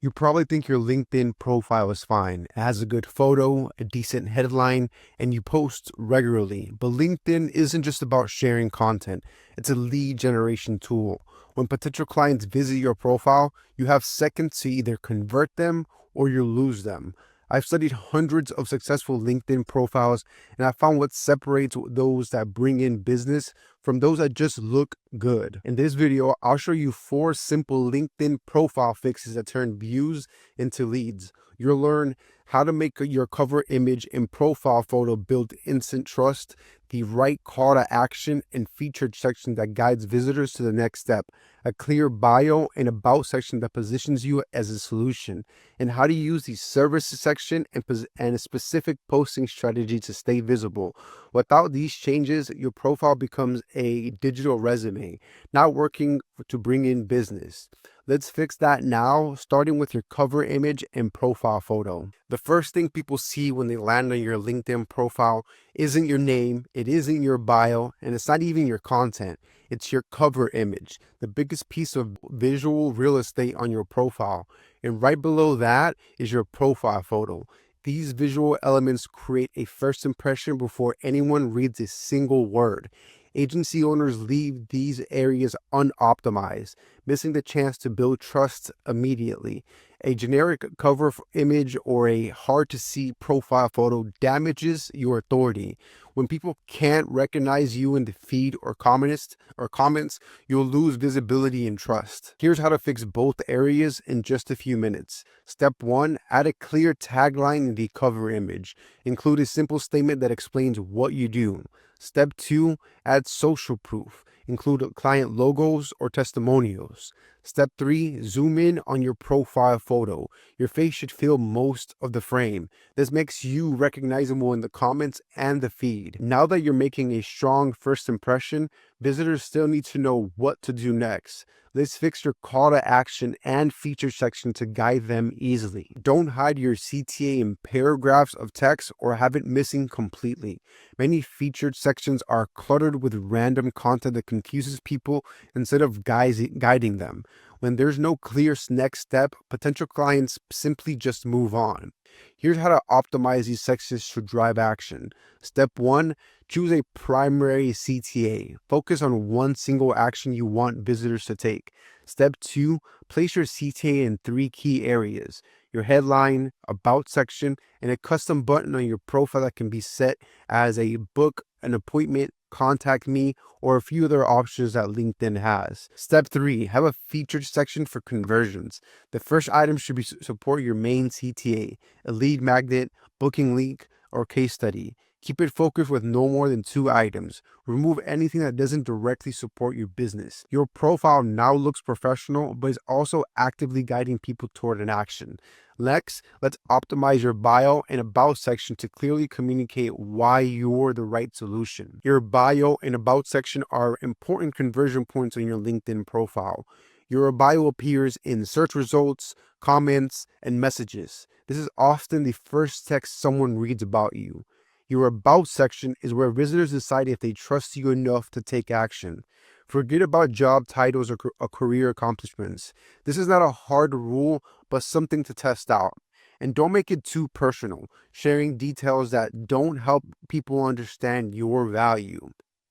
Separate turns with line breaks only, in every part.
You probably think your LinkedIn profile is fine. It has a good photo, a decent headline, and you post regularly. But LinkedIn isn't just about sharing content, it's a lead generation tool. When potential clients visit your profile, you have seconds to either convert them or you lose them. I've studied hundreds of successful LinkedIn profiles, and I found what separates those that bring in business from those that just look good. In this video, I'll show you 4 simple LinkedIn profile fixes that turn views into leads. You'll learn how to make your cover image and profile photo build instant trust, the right call to action and featured section that guides visitors to the next step, a clear bio and about section that positions you as a solution, and how to use the services section and a specific posting strategy to stay visible. Without these changes, your profile becomes a digital resume, not working to bring in business. Let's fix that now, starting with your cover image and profile photo. The first thing people see when they land on your LinkedIn profile isn't your name, it isn't your bio, and it's not even your content. It's your cover image, the biggest piece of visual real estate on your profile. And right below that is your profile photo. These visual elements create a first impression before anyone reads a single word. Agency owners leave these areas unoptimized, missing the chance to build trust immediately. A generic cover image or a hard to see profile photo damages your authority. When people can't recognize you in the feed or comments, you'll lose visibility and trust. Here's how to fix both areas in just a few minutes. Step 1, add a clear tagline in the cover image. Include a simple statement that explains what you do. Step 2, add social proof. Include client logos or testimonials. Step 3, zoom in on your profile photo. Your face should fill most of the frame. This makes you recognizable in the comments and the feed. Now that you're making a strong first impression, visitors still need to know what to do next. Let's fix your call to action and feature section to guide them easily. Don't hide your CTA in paragraphs of text or have it missing completely. Many featured sections are cluttered with random content that confuses people instead of guiding them. When there's no clear next step, potential clients simply just move on. Here's how to optimize these sections to drive action. Step 1, choose a primary CTA. Focus on one single action you want visitors to take. Step 2, place your CTA in 3 key areas: your headline, about section, and a custom button on your profile that can be set as a book an appointment, contact me, or a few other options that LinkedIn has. Step 3, have a featured section for conversions. The first item should be support your main CTA, a lead magnet, booking link, or case study. Keep it focused with no more than 2 items. Remove anything that doesn't directly support your business. Your profile now looks professional, but is also actively guiding people toward an action. Next, let's optimize your bio and about section to clearly communicate why you're the right solution. Your bio and about section are important conversion points on your LinkedIn profile. Your bio appears in search results, comments, and messages. This is often the first text someone reads about you. Your about section is where visitors decide if they trust you enough to take action. Forget about job titles or career accomplishments. This is not a hard rule, but something to test out. And don't make it too personal, sharing details that don't help people understand your value.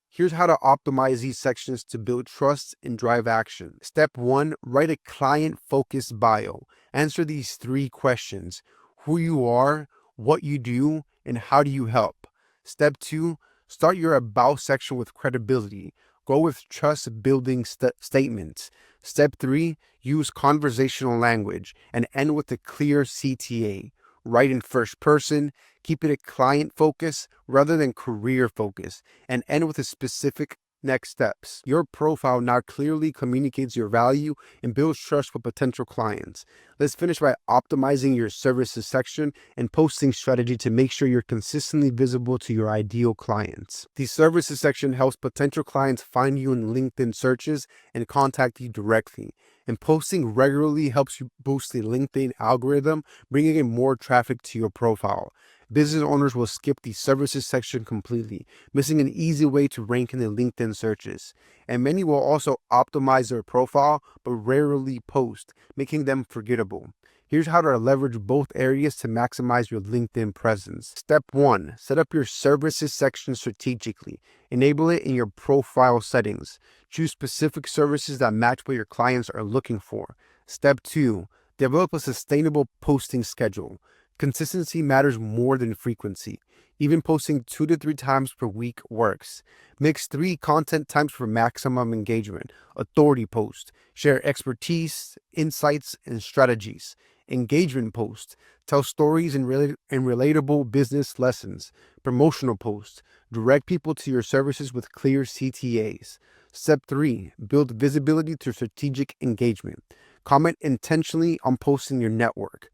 Here's how to optimize these sections to build trust and drive action. Step 1, write a client-focused bio. Answer these 3 questions: who you are, what you do, and how do you help. Step 2, start your about section with credibility. Go with trust building statements. Step 3, use conversational language and end with a clear CTA. Write in first person, keep it a client focus rather than career focus, and end with a specific next steps. Your profile now clearly communicates your value and builds trust with potential clients. Let's finish by optimizing your services section and posting strategy to make sure you're consistently visible to your ideal clients. The services section helps potential clients find you in LinkedIn searches and contact you directly. And posting regularly helps you boost the LinkedIn algorithm, bringing in more traffic to your profile. Business owners will skip the services section completely, missing an easy way to rank in the LinkedIn searches. And many will also optimize their profile, but rarely post, making them forgettable. Here's how to leverage both areas to maximize your LinkedIn presence. Step 1. Set up your services section strategically. Enable it in your profile settings. Choose specific services that match what your clients are looking for. Step 2. Develop a sustainable posting schedule. Consistency matters more than frequency. Even posting 2 to 3 times per week works. Mix 3 content types for maximum engagement. Authority post. Share expertise, insights, and strategies. Engagement post. Tell stories and relatable business lessons. Promotional post. Direct people to your services with clear CTAs. Step 3. Build visibility through strategic engagement. Comment intentionally on posts in your network.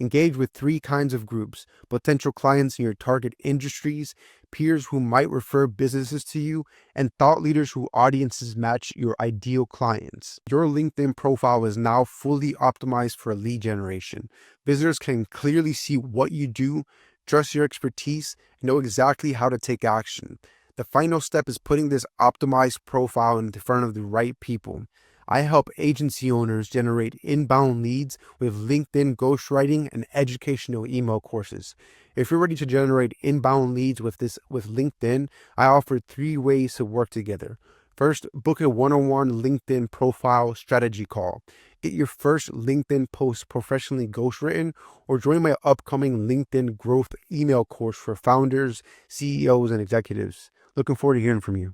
Engage with 3 kinds of groups: potential clients in your target industries, peers who might refer businesses to you, and thought leaders whose audiences match your ideal clients. Your LinkedIn profile is now fully optimized for lead generation. Visitors can clearly see what you do, trust your expertise, and know exactly how to take action. The final step is putting this optimized profile in front of the right people. I help agency owners generate inbound leads with LinkedIn ghostwriting and educational email courses. If you're ready to generate inbound leads with LinkedIn, I offer 3 ways to work together. First, book a one-on-one LinkedIn profile strategy call. Get your first LinkedIn post professionally ghostwritten, or join my upcoming LinkedIn growth email course for founders, CEOs, and executives. Looking forward to hearing from you.